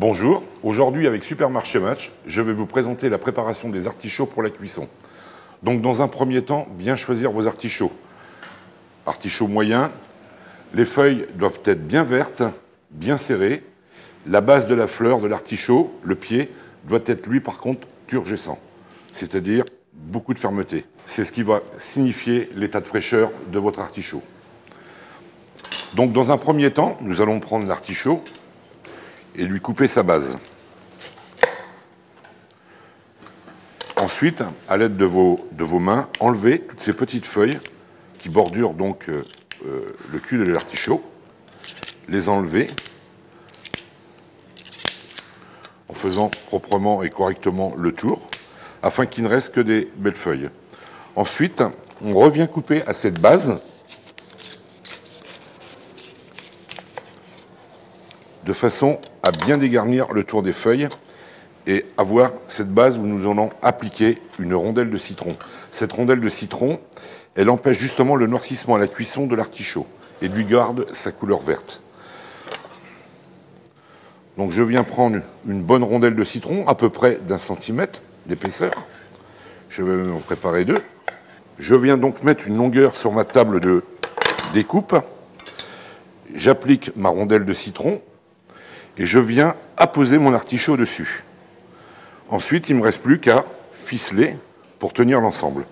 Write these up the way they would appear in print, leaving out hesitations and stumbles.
Bonjour, aujourd'hui avec Supermarché Match, je vais vous présenter la préparation des artichauts pour la cuisson. Donc dans un premier temps, bien choisir vos artichauts. Artichauts moyens, les feuilles doivent être bien vertes, bien serrées. La base de la fleur de l'artichaut, le pied, doit être lui par contre turgescent, c'est-à-dire beaucoup de fermeté. C'est ce qui va signifier l'état de fraîcheur de votre artichaut. Donc dans un premier temps, nous allons prendre l'artichaut et lui couper sa base. Ensuite, à l'aide de vos mains, enlevez toutes ces petites feuilles qui bordurent donc le cul de l'artichaut. Les enlever en faisant proprement et correctement le tour, afin qu'il ne reste que des belles feuilles. Ensuite, on revient couper à cette base de façon à bien dégarnir le tour des feuilles et avoir cette base où nous allons appliquer une rondelle de citron. Cette rondelle de citron, elle empêche justement le noircissement à la cuisson de l'artichaut et lui garde sa couleur verte. Donc je viens prendre une bonne rondelle de citron, à peu près d'1 centimètre d'épaisseur. Je vais en préparer 2. Je viens donc mettre une longueur sur ma table de découpe. J'applique ma rondelle de citron et je viens apposer mon artichaut dessus. Ensuite, il ne me reste plus qu'à ficeler pour tenir l'ensemble.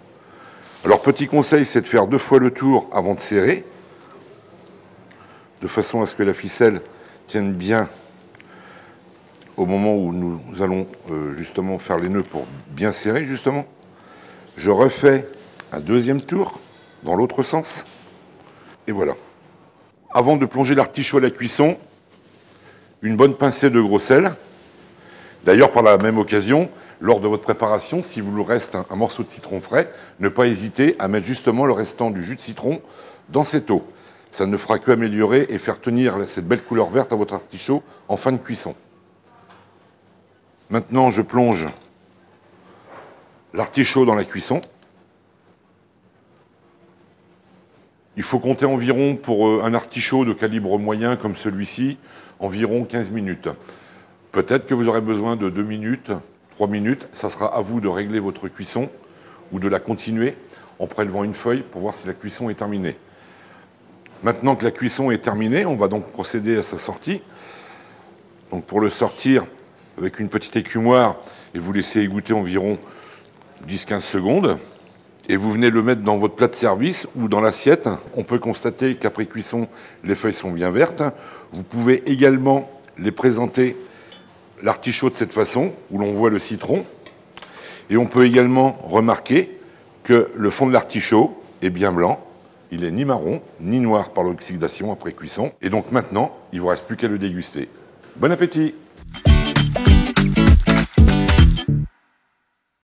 Alors, petit conseil, c'est de faire 2 fois le tour avant de serrer, de façon à ce que la ficelle tienne bien au moment où nous allons justement faire les nœuds pour bien serrer, justement. Je refais un 2e tour dans l'autre sens. Et voilà. Avant de plonger l'artichaut à la cuisson, une bonne pincée de gros sel. D'ailleurs, par la même occasion, lors de votre préparation, si vous vous reste un morceau de citron frais, ne pas hésiter à mettre justement le restant du jus de citron dans cette eau. Ça ne fera qu'améliorer et faire tenir cette belle couleur verte à votre artichaut en fin de cuisson. Maintenant, je plonge l'artichaut dans la cuisson. Il faut compter environ, pour un artichaut de calibre moyen comme celui-ci, environ 15 minutes. Peut-être que vous aurez besoin de 2 minutes, 3 minutes. Ça sera à vous de régler votre cuisson ou de la continuer en prélevant une feuille pour voir si la cuisson est terminée. Maintenant que la cuisson est terminée, on va donc procéder à sa sortie. Donc pour le sortir avec une petite écumoire et vous laisser égoutter environ 10-15 secondes. Et vous venez le mettre dans votre plat de service ou dans l'assiette. On peut constater qu'après cuisson, les feuilles sont bien vertes. Vous pouvez également les présenter l'artichaut de cette façon, où l'on voit le citron. Et on peut également remarquer que le fond de l'artichaut est bien blanc. Il n'est ni marron, ni noir par l'oxydation après cuisson. Et donc maintenant, il ne vous reste plus qu'à le déguster. Bon appétit!